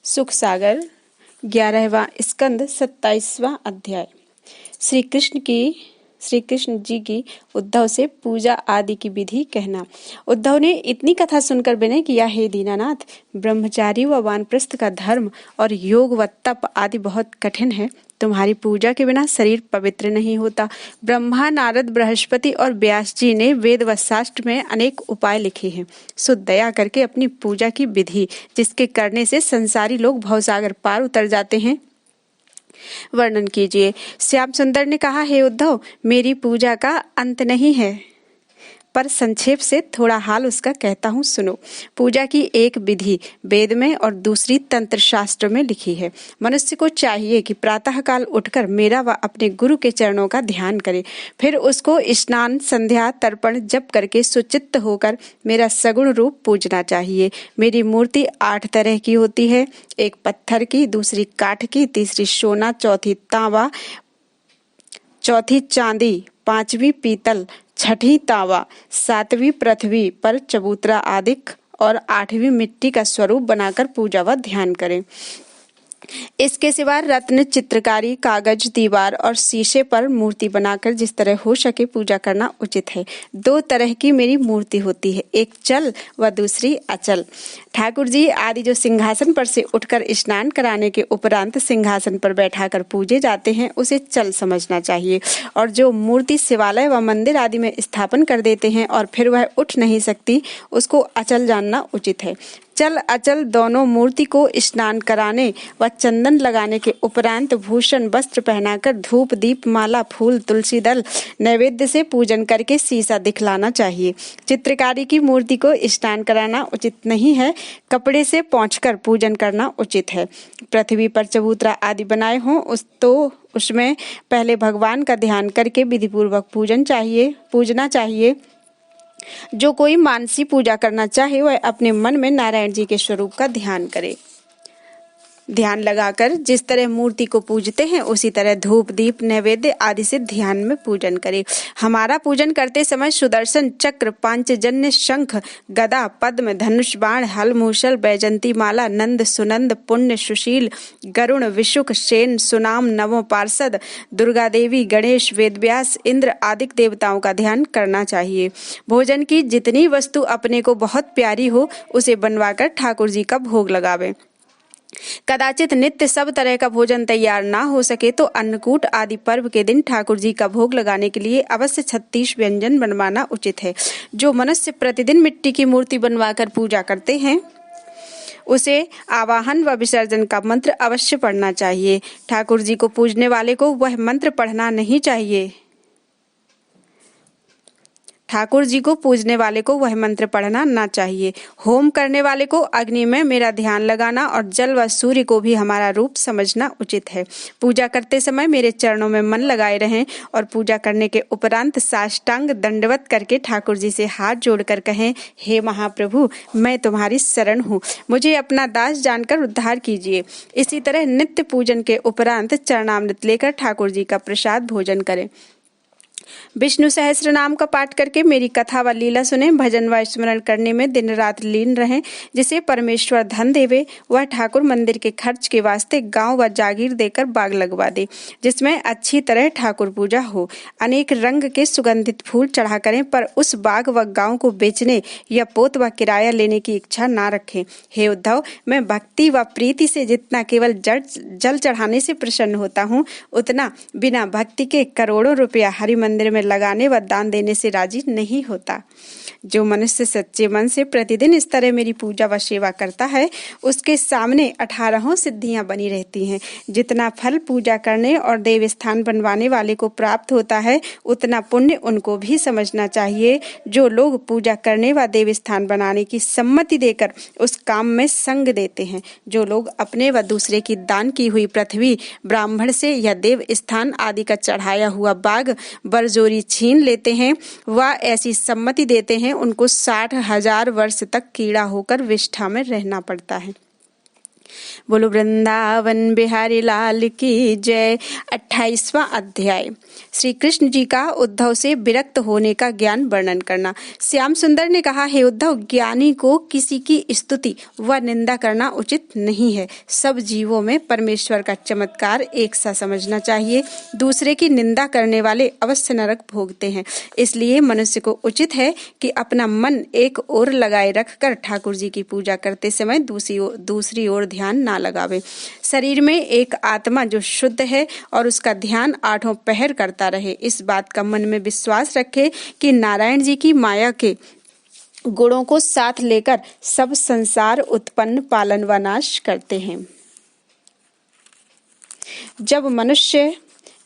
सुख सागर 11वां स्कंद 27वां अध्याय। श्री कृष्ण जी की उद्धव से पूजा आदि की विधि कहना। उद्धव ने इतनी कथा सुनकर विनय किया, हे दीनानाथ, ब्रह्मचारी व वानप्रस्थ का धर्म और योग व तप आदि बहुत कठिन है। तुम्हारी पूजा के बिना शरीर पवित्र नहीं होता। ब्रह्मा, नारद, बृहस्पति और व्यास जी ने वेद व शास्त्र में अनेक उपाय लिखे हैं। सो दया करके अपनी पूजा की विधि, जिसके करने से संसारी लोग भवसागर पार उतर जाते हैं, वर्णन कीजिए। श्याम सुंदर ने कहा, हे उद्धव, मेरी पूजा का अंत नहीं है, पर संक्षेप से थोड़ा हाल उसका कहता हूँ, सुनो। पूजा की एक विधि वेद में और दूसरी तंत्र शास्त्र में लिखी है। मनुष्य को चाहिए कि प्रातः काल उठकर मेरा व अपने गुरु के चरणों का ध्यान करे, फिर उसको स्नान, संध्या, तर्पण, जप करके सुचित्त होकर मेरा सगुण रूप पूजना चाहिए। मेरी मूर्ति 8 तरह की होती है, एक पत्थर की, दूसरी काठ की, तीसरी सोना, चौथी तांबा, चौथी चांदी, 5वीं पीतल, 6ठी तांबा, 7वीं पृथ्वी पर चबूतरा आदिक और 8वीं मिट्टी का स्वरूप बनाकर पूजा व ध्यान करें। इसके सिवा रत्न, चित्रकारी, कागज, दीवार और शीशे पर मूर्ति बनाकर जिस तरह हो सके पूजा करना उचित है। 2 तरह की मेरी मूर्ति होती है, एक चल व दूसरी अचल। ठाकुर जी आदि जो सिंहासन पर से उठकर स्नान कराने के उपरांत सिंहासन पर बैठाकर पूजे जाते हैं, उसे चल समझना चाहिए, और जो मूर्ति शिवालय व मंदिर आदि में स्थापन कर देते हैं और फिर वह उठ नहीं सकती, उसको अचल जानना उचित है। चल अचल दोनों मूर्ति को स्नान कराने व चंदन लगाने के उपरांत भूषण वस्त्र पहनाकर धूप, दीप, माला, फूल, तुलसी दल नैवेद्य से पूजन करके शीशा दिखलाना चाहिए। चित्रकारी की मूर्ति को स्नान कराना उचित नहीं है, कपड़े से पोंछकर पूजन करना उचित है। पृथ्वी पर चबूतरा आदि बनाए हों उसमें पहले भगवान का ध्यान करके विधिपूर्वक पूजना चाहिए। जो कोई मानसी पूजा करना चाहे वह अपने मन में नारायण जी के स्वरूप का ध्यान करे। ध्यान लगाकर जिस तरह मूर्ति को पूजते हैं उसी तरह धूप, दीप, नैवेद्य आदि से ध्यान में पूजन करे। हमारा पूजन करते समय सुदर्शन चक्र, पांचजन्य, शंख, गदा, पद्म, धनुष, बाण, हल, मूसल, बैजंती माला, नंद, सुनंद, पुण्य, सुशील, गरुण, विशुक, सेन, सुनाम, नवों पार्षद, दुर्गा देवी, गणेश, वेदव्यास, इंद्र आदि देवताओं का ध्यान करना चाहिए। भोजन की जितनी वस्तु अपने को बहुत प्यारी हो उसे बनवाकर ठाकुर जी का भोग लगावे। कदाचित नित्य सब तरह का भोजन तैयार ना हो सके तो अन्नकूट आदि पर्व के दिन ठाकुर जी का भोग लगाने के लिए अवश्य 36 व्यंजन बनवाना उचित है। जो मनुष्य प्रतिदिन मिट्टी की मूर्ति बनवाकर पूजा करते हैं उसे आवाहन व विसर्जन का मंत्र अवश्य पढ़ना चाहिए। ठाकुर जी को पूजने वाले को वह मंत्र पढ़ना नहीं चाहिए। ठाकुर जी को पूजने वाले को वह मंत्र पढ़ना ना चाहिए। होम करने वाले को अग्नि में मेरा ध्यान लगाना और जल व सूर्य को भी हमारा रूप समझना उचित है। पूजा करते समय मेरे चरणों में मन लगाए रहें और पूजा करने के उपरांत साष्टांग दंडवत करके ठाकुर जी से हाथ जोड़कर कहें, हे महाप्रभु, मैं तुम्हारी शरण हूँ, मुझे अपना दास जानकर उद्धार कीजिए। इसी तरह नित्य पूजन के उपरांत चरणामृत लेकर ठाकुर जी का प्रसाद भोजन करें। विष्णु सहस्त्र नाम का पाठ करके मेरी कथा व लीला सुने। भजन व स्मरण करने में दिन रात लीन रहें। जिसे परमेश्वर धन देवे वह ठाकुर मंदिर के खर्च के वास्ते गांव व जागीर देकर बाग लगवा दे, जिसमें अच्छी तरह ठाकुर पूजा हो। अनेक रंग के सुगंधित फूल चढ़ा करें, पर उस बाग व गांव को बेचने या पोत व किराया लेने की इच्छा ना रखें। हे उद्धव, मैं भक्ति व प्रीति से जितना केवल जल चढ़ाने से प्रसन्न होता हूँ, उतना बिना भक्ति के करोड़ों रुपया हरि मंदिर में लगाने व दान देने से राजी नहीं होता। जो मनुष्य सच्चे मन से प्रतिदिन इस तरह मेरी पूजा व सेवा करता है, उसके सामने 18 सिद्धियां बनी रहती हैं। जितना फल पूजा करने और देव स्थान बनवाने वाले को प्राप्त होता है, उतना पुण्य उनको भी समझना चाहिए। जो लोग पूजा करने व देव स्थान बनाने की सम्मति देकर उस काम में संग देते हैं, जो लोग अपने व दूसरे की दान की हुई पृथ्वी, ब्राह्मण से या देव स्थान आदि का चढ़ाया हुआ बाग बरजोरी छीन लेते हैं व ऐसी सम्मति देते हैं, उनको 60,000 वर्ष तक कीड़ा होकर विष्ठा में रहना पड़ता है। बोलो वृंदावन बिहारी लाल की जय। 28वां अध्याय श्री कृष्ण जी का उद्धव से विरक्त होने का ज्ञान वर्णन करना। श्याम सुंदर ने कहा, हे उद्धव, ज्ञानी को किसी की स्तुति व निंदा करना उचित नहीं है। सब जीवों में परमेश्वर का चमत्कार एक सा समझना चाहिए। दूसरे की निंदा करने वाले अवश्य नरक भोगते हैं। इसलिए मनुष्य को उचित है कि अपना मन एक ओर लगाए रखकर ठाकुर जी की पूजा करते समय दूसरी ओर ध्यान ना लगावे। शरीर में एक आत्मा जो शुद्ध है और उसका ध्यान आठों पहर करता रहे। इस बात का मन में विश्वास रखे कि नारायण जी की माया के गुणों को साथ लेकर सब संसार उत्पन्न, पालन व नाश करते हैं। जब मनुष्य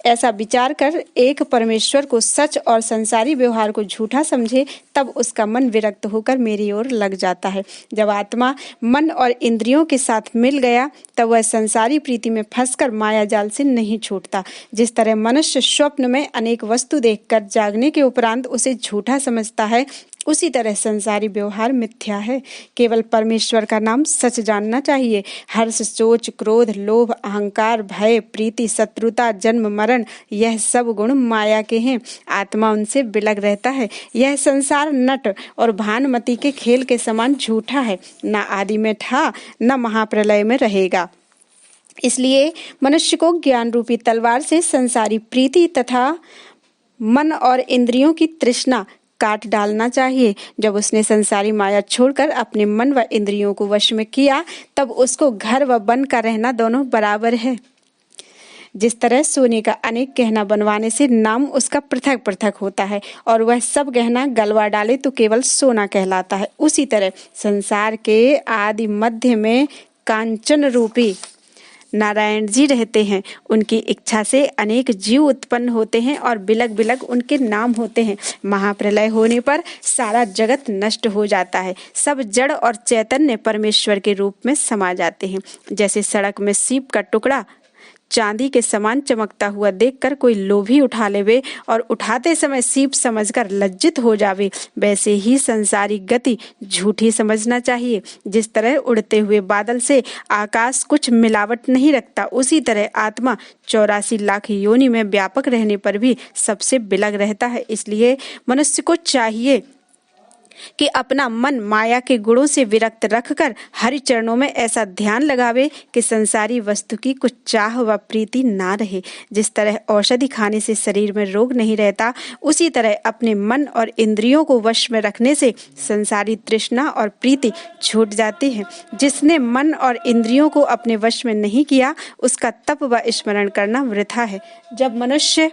ऐसा विचार कर एक परमेश्वर को सच और संसारी व्यवहार को झूठा समझे, तब उसका मन विरक्त होकर मेरी ओर लग जाता है। जब आत्मा मन और इंद्रियों के साथ मिल गया, तब वह संसारी प्रीति में फंसकर माया जाल से नहीं छूटता। जिस तरह मनुष्य स्वप्न में अनेक वस्तु देखकर जागने के उपरांत उसे झूठा समझता है, उसी तरह संसारी व्यवहार मिथ्या है। केवल परमेश्वर का नाम सच जानना चाहिए। हर्ष, सोच, क्रोध, लोभ, अहंकार, भय, प्रीति, शत्रुता, जन्म, मरण, यह सब गुण माया के हैं। आत्मा उनसे बिलग रहता है। यह संसार नट और भानुमति के खेल के समान झूठा है। न आदि में था, न महाप्रलय में रहेगा। इसलिए मनुष्य को ज्ञान रूपी तलवार से संसारी प्रीति तथा मन और इंद्रियों की तृष्णा काट डालना चाहिए। जब उसने संसारी माया छोड़कर अपने मन व इंद्रियों को वश में किया, तब उसको घर व वन का रहना दोनों बराबर है। जिस तरह सोने का अनेक गहना बनवाने से नाम उसका पृथक पृथक होता है और वह सब गहना गलवा डाले तो केवल सोना कहलाता है, उसी तरह संसार के आदि मध्य में कांचन रूपी नारायण जी रहते हैं। उनकी इच्छा से अनेक जीव उत्पन्न होते हैं और बिलग बिलग उनके नाम होते हैं। महाप्रलय होने पर सारा जगत नष्ट हो जाता है। सब जड़ और चैतन्य परमेश्वर के रूप में समा जाते हैं। जैसे सड़क में सीप का टुकड़ा चांदी के समान चमकता हुआ देखकर कोई लोभी उठा लेवे और उठाते समय सीप समझकर लज्जित हो जावे, वैसे ही संसारी गति झूठी समझना चाहिए। जिस तरह उड़ते हुए बादल से आकाश कुछ मिलावट नहीं रखता, उसी तरह आत्मा 84 लाख योनि में व्यापक रहने पर भी सबसे बिलग रहता है। इसलिए मनुष्य को चाहिए कि अपना मन माया के गुणों से विरक्त रखकर हरि चरणों में ऐसा ध्यान लगावे कि संसारी वस्तु की कुछ चाह व प्रीति ना रहे। जिस तरह औषधि खाने से शरीर में रोग नहीं रहता, उसी तरह अपने मन और इंद्रियों को वश में रखने से संसारी तृष्णा और प्रीति छूट जाती है। जिसने मन और इंद्रियों को अपने वश में नहीं किया, उसका तप व स्मरण करना वृथा है। जब मनुष्य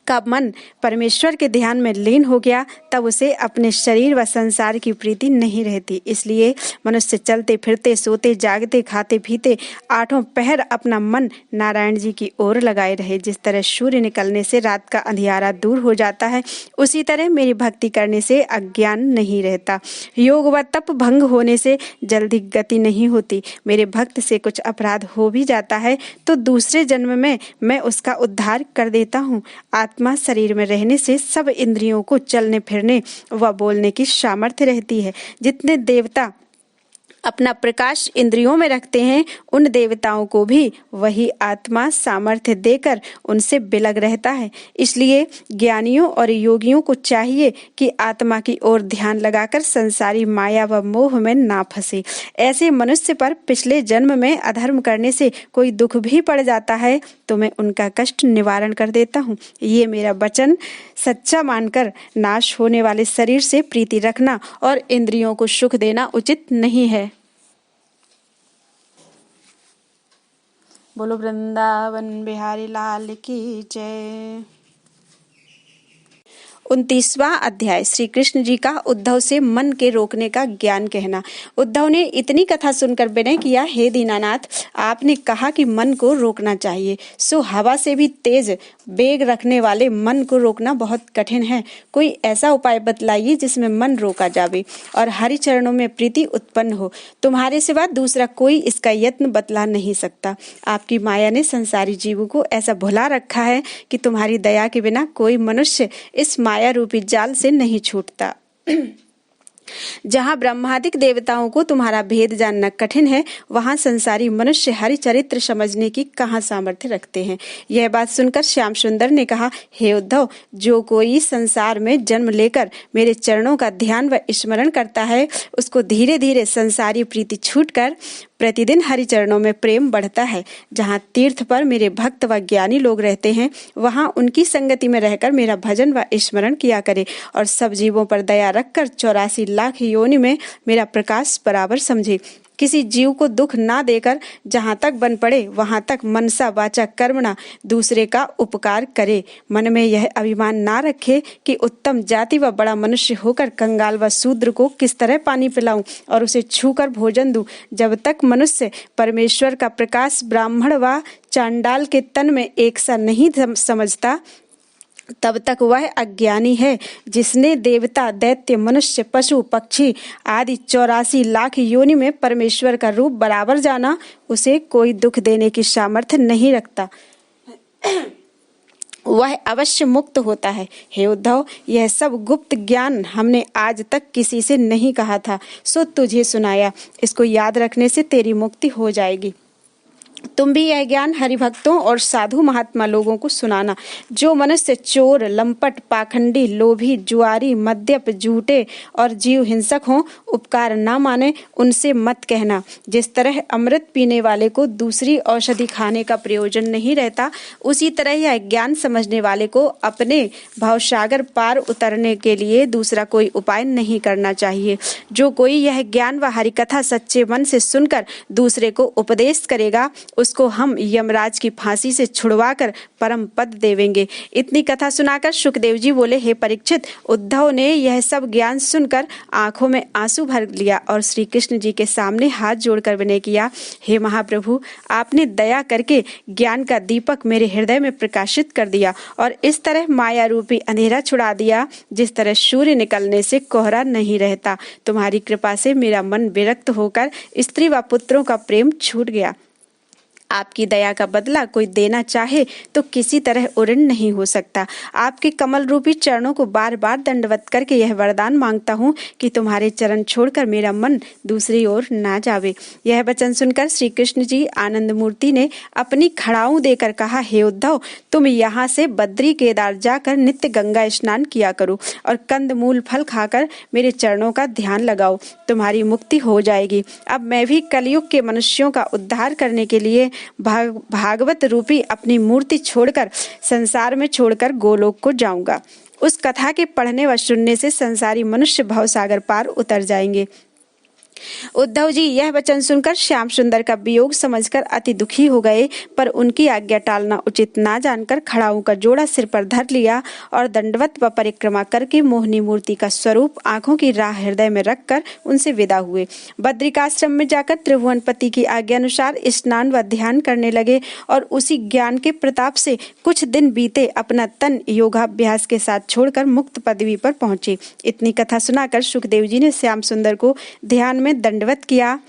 का मन परमेश्वर के ध्यान में लीन हो गया, तब उसे अपने शरीर व संसार की प्रीति नहीं रहती। इसलिए मनुष्य चलते फिरते, सोते, जागते, खाते पीते आठों पहर अपना मन नारायण जी की ओर लगाए रहे। जिस तरह सूर्य निकलने से रात का अंधियारा दूर हो जाता है, उसी तरह मेरी भक्ति करने से अज्ञान नहीं रहता। योग व तप भंग होने से जल्दी गति नहीं होती। मेरे भक्त से कुछ अपराध हो भी जाता है तो दूसरे जन्म में मैं उसका उद्धार कर देता हूँ। आत्मा शरीर में रहने से सब इंद्रियों को चलने फिरने व बोलने की सामर्थ्य रहती है। जितने देवता अपना प्रकाश इंद्रियों में रखते हैं, उन देवताओं को भी वही आत्मा सामर्थ्य देकर उनसे बिलग रहता है। इसलिए ज्ञानियों और योगियों को चाहिए कि आत्मा की ओर ध्यान लगाकर संसारी माया व मोह में ना फंसे। ऐसे मनुष्य पर पिछले जन्म में अधर्म करने से कोई दुख भी पड़ जाता है तो मैं उनका कष्ट निवारण कर देता हूँ। ये मेरा वचन सच्चा मानकर नाश होने वाले शरीर से प्रीति रखना और इंद्रियों को सुख देना उचित नहीं है। बोलो वृंदावन बिहारी लाल की जय। 29वां अध्याय श्री कृष्ण जी का उद्धव से मन के रोकने का ज्ञान कहना। उद्धव ने इतनी कथा सुनकर विनय किया, हे दीनानाथ, आपने कहा कि मन को रोकना चाहिए, सो हवा से भी तेज वेग रखने वाले मन को रोकना बहुत कठिन है। कोई ऐसा उपाय बतलाइए जिसमें मन रोका जावे और हरि चरणों में प्रीति उत्पन्न हो। तुम्हारे सिवा दूसरा कोई इसका यत्न बतला नहीं सकता। आपकी माया ने संसारी जीवों को ऐसा भुला रखा है कि तुम्हारी दया के बिना कोई मनुष्य इस माया रूपी जाल से नहीं छूटता। जहाँ ब्रह्मादिक देवताओं को तुम्हारा भेद जानना कठिन है, वहाँ संसारी मनुष्य हरि चरित्र समझने की कहाँ सामर्थ्य रखते हैं। यह बात सुनकर श्याम सुंदर ने कहा, हे उद्धव, जो कोई संसार में जन्म लेकर मेरे चरणों का ध्यान व स्मरण करता है, उसको धीरे धीरे संसारी प्रीति छूटकर प्रतिदिन हरि चरणों में प्रेम बढ़ता है। जहाँ तीर्थ पर मेरे भक्त व ज्ञानी लोग रहते हैं, वहाँ उनकी संगति में रहकर मेरा भजन व स्मरण किया करे और सब जीवों पर दया रखकर 84 लाख योनि में मेरा प्रकाश बराबर समझे। किसी जीव को दुख ना देकर जहाँ तक बन पड़े वहाँ तक मनसा वाचा कर्मणा दूसरे का उपकार करे। मन में यह अभिमान ना रखे कि उत्तम जाति व बड़ा मनुष्य होकर कंगाल व शूद्र को किस तरह पानी पिलाऊं और उसे छूकर भोजन दूं। जब तक मनुष्य परमेश्वर का प्रकाश ब्राह्मण व चांडाल के तन में एक सा नहीं समझता, तब तक वह अज्ञानी है। जिसने देवता, दैत्य, मनुष्य, पशु, पक्षी आदि 84 लाख योनि में परमेश्वर का रूप बराबर जाना, उसे कोई दुख देने की सामर्थ्य नहीं रखता। वह अवश्य मुक्त होता है। हे उद्धव, यह सब गुप्त ज्ञान हमने आज तक किसी से नहीं कहा था, सो तुझे सुनाया। इसको याद रखने से तेरी मुक्ति हो जाएगी। तुम भी यह ज्ञान हरिभक्तों और साधु महात्मा लोगों को सुनाना। जो मनुष्य चोर, लंपट, पाखंडी, लोभी, जुआरी, मद्यप, झूठे और जीव हिंसक हों, उपकार ना माने, उनसे मत कहना। जिस तरह अमृत पीने वाले को दूसरी औषधि खाने का प्रयोजन नहीं रहता, उसी तरह यह ज्ञान समझने वाले को अपने भवसागर पार उतरने के लिए दूसरा कोई उपाय नहीं करना चाहिए। जो कोई यह ज्ञान व हरिकथा सच्चे मन से सुनकर दूसरे को उपदेश करेगा, उसको हम यमराज की फांसी से छुड़वाकर परम पद देवेंगे। इतनी कथा सुनाकर सुखदेव जी बोले, हे परीक्षित, उद्धव ने यह सब ज्ञान सुनकर आंखों में आंसू भर लिया और श्री कृष्ण जी के सामने हाथ जोड़कर विनय किया, हे महाप्रभु, आपने दया करके ज्ञान का दीपक मेरे हृदय में प्रकाशित कर दिया और इस तरह माया रूपी अंधेरा छुड़ा दिया जिस तरह सूर्य निकलने से कोहरा नहीं रहता। तुम्हारी कृपा से मेरा मन विरक्त होकर स्त्री व पुत्रों का प्रेम छूट गया। आपकी दया का बदला कोई देना चाहे तो किसी तरह उऋण नहीं हो सकता। आपके कमल रूपी चरणों को बार बार दंडवत करके यह वरदान मांगता हूँ कि तुम्हारे चरण छोड़कर मेरा मन दूसरी ओर ना जावे। यह वचन सुनकर श्री कृष्ण जी आनंद मूर्ति ने अपनी खड़ाऊं देकर कहा, हे उद्धव, तुम यहाँ से बद्री केदार जाकर नित्य गंगा स्नान किया करो और कंद मूल फल खाकर मेरे चरणों का ध्यान लगाओ, तुम्हारी मुक्ति हो जाएगी। अब मैं भी कलयुग के मनुष्यों का उद्धार करने के लिए भागवत रूपी अपनी मूर्ति छोड़कर संसार में छोड़कर गोलोक को जाऊंगा। उस कथा के पढ़ने व सुनने से संसारी मनुष्य भवसागर पार उतर जाएंगे। उद्धव जी यह वचन सुनकर श्याम सुंदर का वियोग समझकर अति दुखी हो गए, पर उनकी आज्ञा टालना उचित ना जानकर खड़ाऊं का जोड़ा सिर पर धर लिया और दंडवत व परिक्रमा करके मोहिनी मूर्ति का स्वरूप आंखों की राह हृदय में रखकर उनसे विदा हुए। बद्रिकाश्रम में जाकर त्रिभुवनपति की आज्ञा अनुसार स्नान व ध्यान करने लगे और उसी ज्ञान के प्रताप से कुछ दिन बीते अपना तन योगाभ्यास के साथ छोड़कर मुक्त पदवी पर पहुंचे। इतनी कथा सुनाकर सुखदेव जी ने श्याम सुंदर को ध्यान में दंडवत किया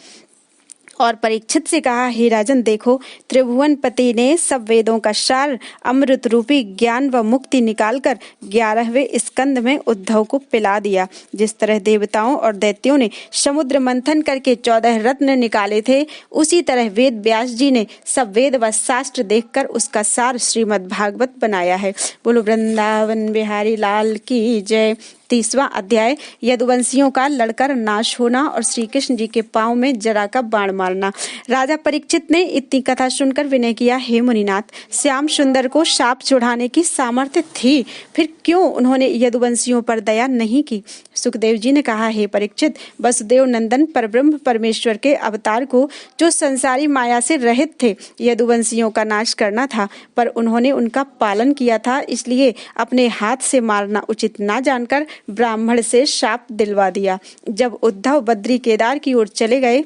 और परीक्षित से कहा, हे राजन, देखो, त्रिभुवनपति ने सब वेदों का सार अमृत रूपी ज्ञान व मुक्ति निकालकर 11वें स्कंद में उद्धव को पिला दिया। जिस तरह देवताओं और दैत्यों ने समुद्र मंथन करके 14 रत्न निकाले थे, उसी तरह वेद व्यास जी ने सब वेद व शास्त्र देखकर उसका सार श्रीमद् भागवत बनाया है। बोलो वृंदावन बिहारी लाल की जय। 30वां अध्याय, यदुवंशियों का लड़कर नाश होना और श्री कृष्ण जी के पांव में जरा का बाण मारना। राजा परीक्षित ने इतनी कथा सुनकर विनय किया, हे मुनिनाथ, श्याम सुंदर को शाप चढ़ाने की सामर्थ्य थी, फिर क्यों उन्होंने यदुवंशियों पर दया नहीं की? सुखदेव जी ने कहा, हे परीक्षित, वसुदेव नंदन परब्रह्म परमेश्वर के अवतार को, जो संसारी माया से रहित थे, यदुवंशियों का नाश करना था, पर उन्होंने उनका पालन किया था, इसलिए अपने हाथ से मारना उचित ना जानकर ब्राह्मण से शाप दिलवा दिया। जब उद्धव बद्री केदार की ओर चले गए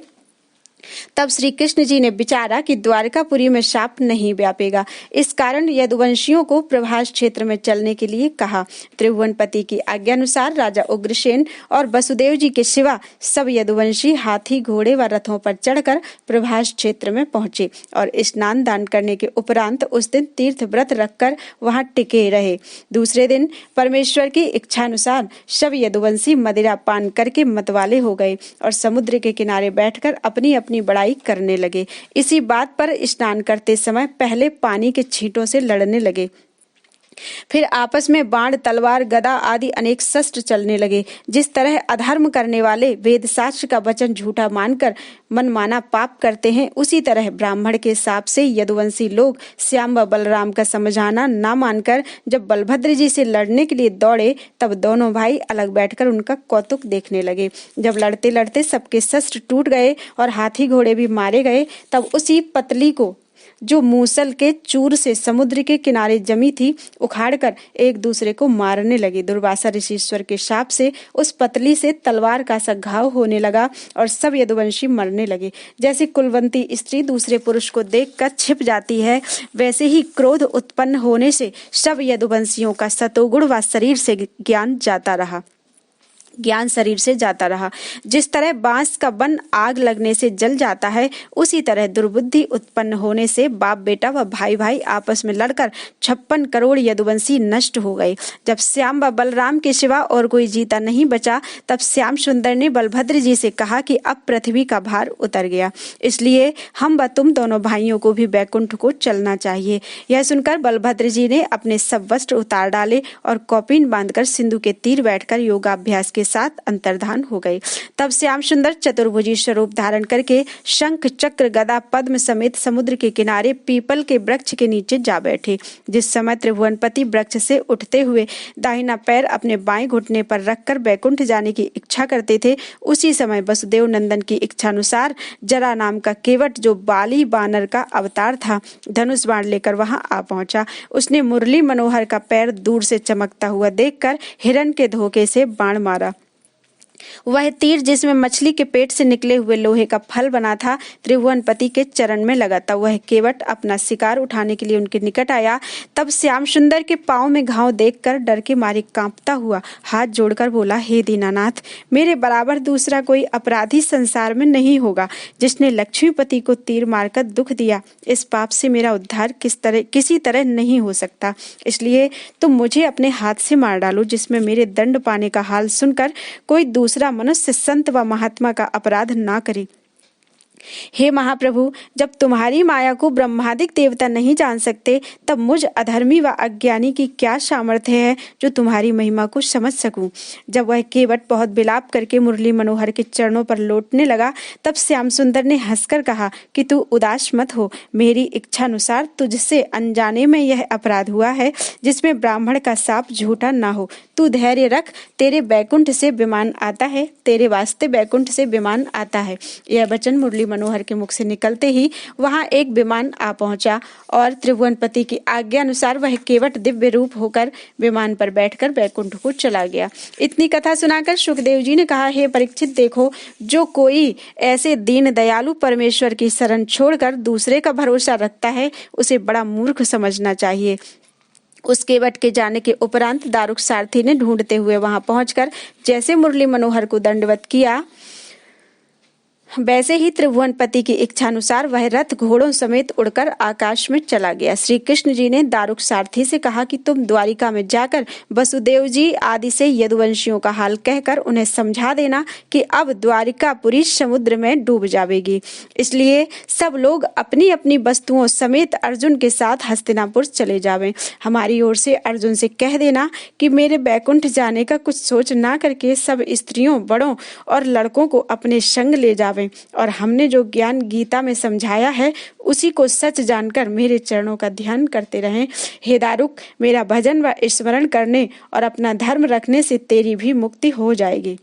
तब श्री कृष्ण जी ने विचारा कि द्वारकापुरी में शाप नहीं व्यापेगा। इस कारण यदुवंशियों को प्रभास क्षेत्र में चलने के लिए कहा। त्रिभुवनपति की आज्ञानुसार राजा उग्रसेन और वसुदेव जी के सिवा सब यदुवंशी हाथी, घोड़े व रथों पर चढ़कर प्रभास क्षेत्र में पहुंचे और स्नान दान करने के उपरांत उस दिन तीर्थ व्रत रखकर वहां टिके रहे। दूसरे दिन परमेश्वर की इच्छानुसार सब यदुवंशी मदिरा पान करके मतवाले हो गए और समुद्र के किनारे बैठकर अपनी अपनी बड़ाई करने लगे। इसी बात पर स्नान करते समय पहले पानी के छींटों से लड़ने लगे, फिर आपस में बाण, तलवार, गदा आदि अनेक शस्त्र चलने लगे। जिस तरह अधर्म करने वाले वेद शास्त्र का वचन झूठा मानकर मनमाना पाप करते हैं, उसी तरह ब्राह्मण के शाप से यदुवंशी लोग श्याम व बलराम का समझाना न मानकर जब बलभद्र जी से लड़ने के लिए दौड़े, तब दोनों भाई अलग बैठकर उनका कौतुक देखने लगे। जब लड़ते लड़ते सबके शस्त्र टूट गए और हाथी घोड़े भी मारे गए, तब उसी पतली को जो मूसल के चूर से समुद्र के किनारे जमी थी, उखाड़कर एक दूसरे को मारने लगे। दुर्वासा ऋषीश्वर के शाप से उस पतली से तलवार का सा घाव होने लगा और सब यदुवंशी मरने लगे। जैसे कुलवंती स्त्री दूसरे पुरुष को देखकर छिप जाती है, वैसे ही क्रोध उत्पन्न होने से सब यदुवंशियों का सतोगुण व शरीर से ज्ञान शरीर से जाता रहा। जिस तरह बांस का वन आग लगने से जल जाता है, उसी तरह दुर्बुद्धि उत्पन्न होने से बाप बेटा व भाई भाई आपस में लड़कर 56 करोड़ यदुवंशी नष्ट हो गए। जब श्याम व बलराम के सिवा और कोई जीता नहीं बचा, तब श्याम सुंदर ने बलभद्र जी से कहा कि अब पृथ्वी का भार उतर गया, इसलिए हम व तुम दोनों भाइयों को भी बैकुंठ को चलना चाहिए। यह सुनकर बलभद्र जी ने अपने सब वस्त्र उतार डाले और कौपीन बांधकर सिंधु के तीर बैठकर योगाभ्यास के साथ अंतर्धान हो गए। तब श्याम सुंदर चतुर्भुजी स्वरूप धारण करके शंख, चक्र, गदा, पद्म समेत समुद्र के किनारे पीपल के वृक्ष के नीचे जा बैठे। जिस समय त्रिभुवनपति वृक्ष से उठते हुए दाहिना पैर अपने बाएं घुटने पर रखकर बैकुंठ जाने की इच्छा करते थे, उसी समय वसुदेव नंदन की इच्छानुसार जरा नाम का केवट, जो बाली बानर का अवतार था, धनुष बाण लेकर वहां आ पहुंचा। उसने मुरली मनोहर का पैर दूर से चमकता हुआ देखकर हिरण के धोखे से बाण मारा। वह तीर जिसमें मछली के पेट से निकले हुए लोहे का फल बना था, त्रिभुवनपति के चरण में लगा था। वह केवट अपना शिकार उठाने के लिए उनके निकट आया। तब श्याम सुंदर के पांव में घाव देखकर डर के मारे कांपता हुआ हाथ जोड़कर बोला, हे दीनानाथ, मेरे बराबर दूसरा कोई अपराधी संसार में नहीं होगा जिसने लक्ष्मीपति को तीर मारकर दुख दिया। इस पाप से मेरा उद्धार किसी तरह नहीं हो सकता, इसलिए तुम मुझे अपने हाथ से मार डालो, जिसमें मेरे दंड पाने का हाल सुनकर कोई दूसरा मनुष्य संत व महात्मा का अपराध ना करे। हे महाप्रभु, जब तुम्हारी माया को ब्रह्मादिक देवता नहीं जान सकते, तब मुझ अधर्मी व अज्ञानी की क्या सामर्थ्य है जो तुम्हारी महिमा को समझ सकूं। जब वह केवट बहुत विलाप करके मुरली मनोहर के चरणों पर लौटने लगा, तब श्याम सुंदर ने हंसकर कहा कि तू उदास मत हो, मेरी इच्छानुसार तुझसे अनजाने में यह अपराध हुआ है जिसमें ब्राह्मण का शाप झूठा ना हो। तू धैर्य रख, तेरे बैकुंठ से विमान आता है, तेरे वास्ते बैकुंठ से विमान आता है। यह वचन मुरली मनोहर के मुख से निकलते ही वहां एक विमान आ पहुंचा और त्रिभुवनपति की आज्ञा अनुसार वह केवट दिव्य रूप होकर विमान पर बैठकर बैकुंठ को चला गया। इतनी कथा सुनाकर सुखदेव जी ने कहा, हे परीक्षित, देखो, जो कोई ऐसे दीन दयालु परमेश्वर की शरण छोड़कर दूसरे का भरोसा रखता है, उसे बड़ा मूर्ख समझना चाहिए। उस केवट के जाने के उपरांत दारुक सारथी ने ढूंढते हुए वहां पहुंचकर जैसे मुरली मनोहर को दंडवत किया, वैसे ही त्रिभुवनपति की इच्छानुसार वह रथ घोड़ों समेत उड़कर आकाश में चला गया। श्री कृष्ण जी ने दारुक सारथी से कहा कि तुम द्वारिका में जाकर वसुदेव जी आदि से यदुवंशियों का हाल कहकर उन्हें समझा देना कि अब द्वारिकापुरी समुद्र में डूब जाएगी, इसलिए सब लोग अपनी अपनी वस्तुओं समेत अर्जुन के साथ हस्तिनापुर चले जावें। हमारी ओर से अर्जुन से कह देना कि मेरे बैकुंठ जाने का कुछ सोच ना करके सब स्त्रियों, बड़ों और लड़कों को अपने संग ले जावें और हमने जो ज्ञान गीता में समझाया है उसी को सच जानकर मेरे चरणों का ध्यान करते रहें। हे दारुक, मेरा भजन व स्मरण करने और अपना धर्म रखने से तेरी भी मुक्ति हो जाएगी।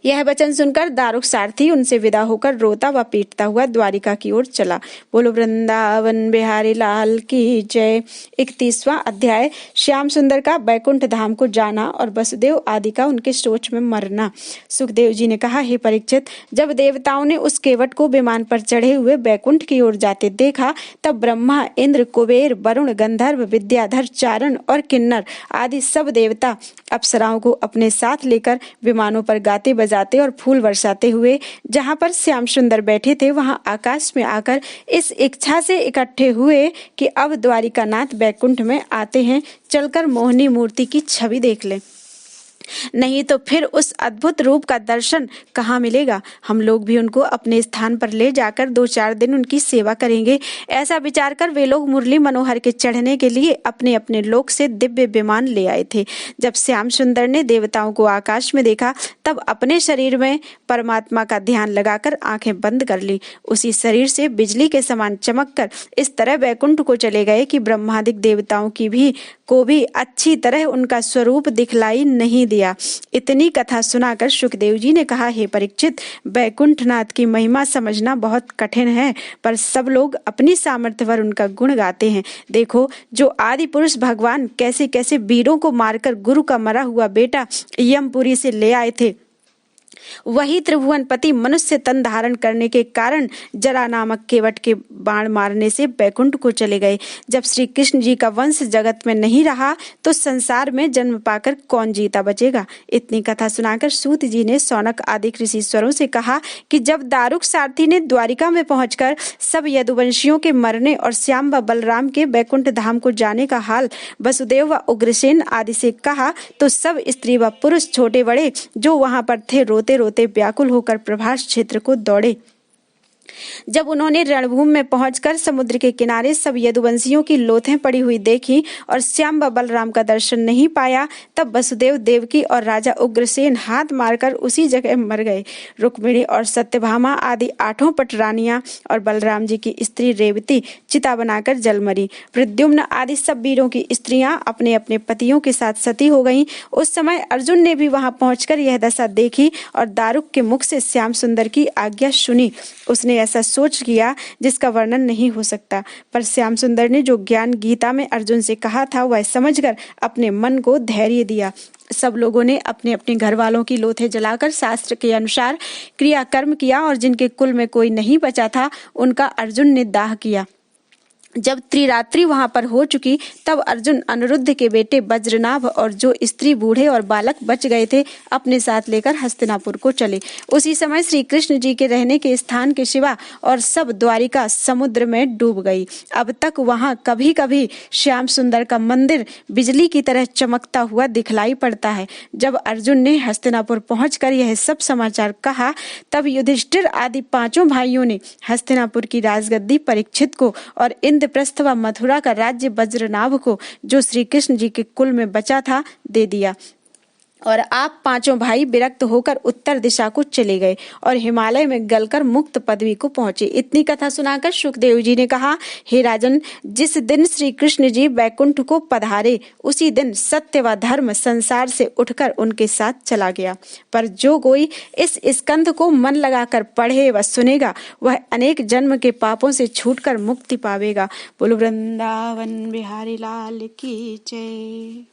यह वचन सुनकर दारुक सारथी उनसे विदा होकर रोता व पीटता हुआ द्वारिका की ओर चला। बोलो वृंदावन बिहारी लाल की जय। 31वां अध्याय श्याम सुंदर का बैकुंठ धाम को जाना और वसुदेव आदि का उनके सोच में मरना। सुखदेव जी ने कहा, हे परीक्षित, जब देवताओं ने उस केवट को विमान पर चढ़े हुए बैकुंठ की ओर जाते देखा, तब ब्रह्मा, इंद्र, कुबेर, वरुण, गंधर्व, विद्याधर, चारण और किन्नर आदि सब देवता अप्सराओं को अपने साथ लेकर विमानों पर गाते बजाते और फूल बरसाते हुए जहां पर श्याम सुंदर बैठे थे वहां आकाश में आकर इस इच्छा से इकट्ठे हुए कि अब द्वारिकानाथ बैकुंठ में आते हैं, चलकर मोहिनी मूर्ति की छवि देख ले, नहीं तो फिर उस अद्भुत रूप का दर्शन कहाँ मिलेगा। हम लोग भी उनको अपने स्थान पर ले जाकर 2-4 दिन उनकी सेवा करेंगे। ऐसा विचार कर वे लोग मुरली मनोहर के चढ़ने के लिए अपने अपने लोक से दिव्य विमान ले आए थे। जब श्याम सुंदर ने देवताओं को आकाश में देखा, तब अपने शरीर में परमात्मा का ध्यान लगाकर आंखें बंद कर ली। उसी शरीर से बिजली के समान चमककर इस तरह वैकुंठ को चले गए कि ब्रह्मादिक देवताओं को भी अच्छी तरह उनका स्वरूप दिखलाई नहीं दिया। इतनी कथा सुनाकर सुखदेव जी ने कहा, हे परीक्षित, बैकुंठनाथ की महिमा समझना बहुत कठिन है, पर सब लोग अपनी सामर्थ्य पर उनका गुण गाते हैं। देखो, जो आदि पुरुष भगवान कैसे कैसे वीरों को मारकर गुरु का मरा हुआ बेटा यमपुरी से ले आए थे, वही त्रिभुवनपति मनुष्य तन धारण करने के कारण जरा नामक केवट के बाण मारने से बैकुंठ को चले गए। जब श्री कृष्ण जी का वंश जगत में नहीं रहा तो संसार में जन्म पाकर कौन जीता बचेगा। इतनी कथा सुनाकर सूत जी ने शौनक आदि ऋषिश्वरों से कहा कि जब दारुक सारथी ने द्वारिका में पहुंचकर सब यदुवंशियों के मरने और श्याम व बलराम के बैकुंठ धाम को जाने का हाल वसुदेव व उग्रसेन आदि से कहा, तो सब स्त्री व पुरुष छोटे बड़े जो वहां पर थे रोते रोते व्याकुल होकर प्रभास क्षेत्र को दौड़े। जब उन्होंने रणभूमि में पहुंचकर समुद्र के किनारे सब यदुवंशियों की लोथें पड़ी हुई देखी और श्याम व बलराम का दर्शन नहीं पाया, तब वसुदेव, देवकी और राजा उग्रसेन हाथ मारकर उसी जगह मर गए। रुक्मिणी और सत्यभामा आदि 8 पट रानियां और बलराम जी की स्त्री रेवती चिता बनाकर जल मरी। प्रद्युम्न आदि सब वीरों की स्त्रियां अपने अपने पतियों के साथ सती हो गईं। उस समय अर्जुन ने भी वहां पहुंचकर यह दशा देखी और दारुक के मुख से श्याम सुंदर की आज्ञा सुनी। उसने ऐसा सोच किया जिसका वर्णन नहीं हो सकता, पर श्याम सुंदर ने जो ज्ञान गीता में अर्जुन से कहा था वह समझकर अपने मन को धैर्य दिया। सब लोगों ने अपने अपने घर वालों की लोथें जलाकर शास्त्र के अनुसार क्रियाकर्म किया और जिनके कुल में कोई नहीं बचा था उनका अर्जुन ने दाह किया। जब त्रिरात्रि वहां पर हो चुकी, तब अर्जुन अनिरुद्ध के बेटे वज्रनाभ और जो स्त्री, बूढ़े और बालक बच गए थे अपने साथ लेकर हस्तिनापुर को चले। उसी समय श्री कृष्ण जी के रहने के स्थान के सिवा और सब द्वारिका समुद्र में डूब गई। अब तक वहां कभी कभी श्याम सुंदर का मंदिर बिजली की तरह चमकता हुआ दिखलाई पड़ता है। जब अर्जुन ने हस्तिनापुर पहुंचकर यह सब समाचार कहा, तब युधिष्ठिर आदि 5 भाइयों ने हस्तिनापुर की राजगद्दी परीक्षित को और इंद्रप्रस्थ व मथुरा का राज्य वज्रनाभ को, जो श्री कृष्ण जी के कुल में बचा था, दे दिया। और आप 5 भाई विरक्त होकर उत्तर दिशा को चले गए और हिमालय में गलकर मुक्त पदवी को पहुंचे। इतनी कथा सुनाकर सुखदेव जी ने कहा, हे राजन, जिस दिन श्री कृष्ण जी बैकुंठ को पधारे उसी दिन सत्य व धर्म संसार से उठकर उनके साथ चला गया। पर जो कोई इस स्कंध को मन लगाकर पढ़े व सुनेगा वह अनेक जन्म के पापों से छूटकर मुक्ति पावेगा। बोलो वृंदावन बिहारी लाल की जय।